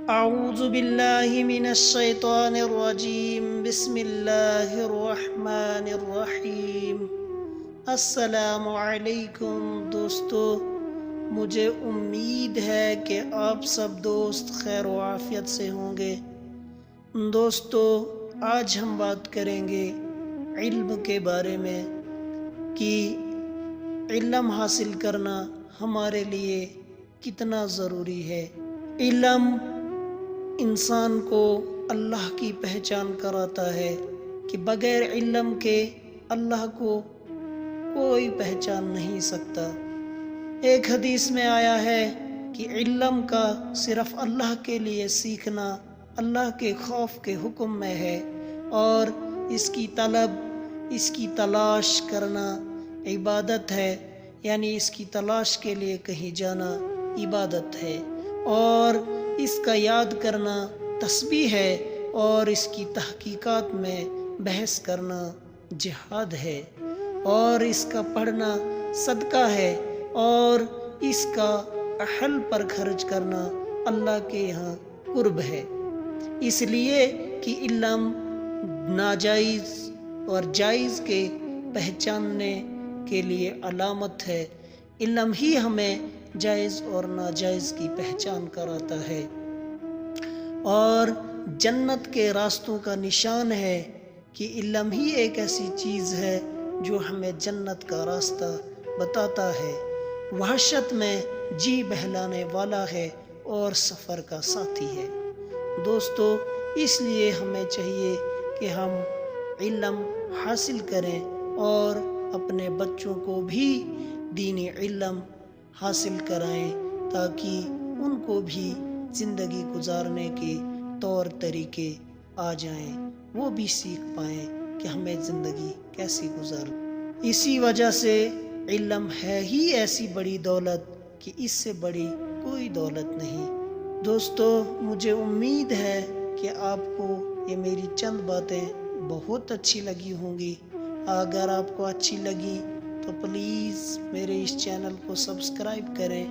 اعوذ باللہ من الشیطان الرجیم بسم اللہ الرحمن الرحیم۔ السلام علیکم دوستو، مجھے امید ہے کہ آپ سب دوست خیر و عافیت سے ہوں گے۔ دوستو، آج ہم بات کریں گے علم کے بارے میں کہ علم حاصل کرنا ہمارے لیے کتنا ضروری ہے۔ علم انسان کو اللہ کی پہچان کراتا ہے کہ بغیر علم کے اللہ کو کوئی پہچان نہیں سکتا۔ ایک حدیث میں آیا ہے کہ علم کا صرف اللہ کے لیے سیکھنا اللہ کے خوف کے حکم میں ہے، اور اس کی طلب، اس کی تلاش کرنا عبادت ہے، یعنی اس کی تلاش کے لیے کہیں جانا عبادت ہے، اور اس کا یاد کرنا تسبیح ہے، اور اس کی تحقیقات میں بحث کرنا جہاد ہے، اور اس کا پڑھنا صدقہ ہے، اور اس کا اہل پر خرچ کرنا اللہ کے یہاں قرب ہے۔ اس لیے کہ علم ناجائز اور جائز کے پہچاننے کے لیے علامت ہے۔ علم ہی ہمیں جائز اور ناجائز کی پہچان کراتا ہے، اور جنت کے راستوں کا نشان ہے کہ علم ہی ایک ایسی چیز ہے جو ہمیں جنت کا راستہ بتاتا ہے، وحشت میں جی بہلانے والا ہے اور سفر کا ساتھی ہے۔ دوستو، اس لیے ہمیں چاہیے کہ ہم علم حاصل کریں اور اپنے بچوں کو بھی دینی علم حاصل کرائیں، تاکہ ان کو بھی زندگی گزارنے کے طور طریقے آ جائیں، وہ بھی سیکھ پائیں کہ ہمیں زندگی کیسی گزارنی۔ اسی وجہ سے علم ہے ہی ایسی بڑی دولت کہ اس سے بڑی کوئی دولت نہیں۔ دوستو، مجھے امید ہے کہ آپ کو یہ میری چند باتیں بہت اچھی لگی ہوں گی۔ اگر آپ کو اچھی لگی تو پلیز میرے اس چینل کو سبسکرائب کریں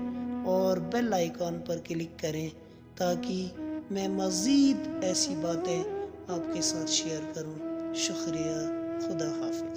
اور بیل آئیکن پر کلک کریں، تاکہ میں مزید ایسی باتیں آپ کے ساتھ شیئر کروں۔ شکریہ، خدا حافظ۔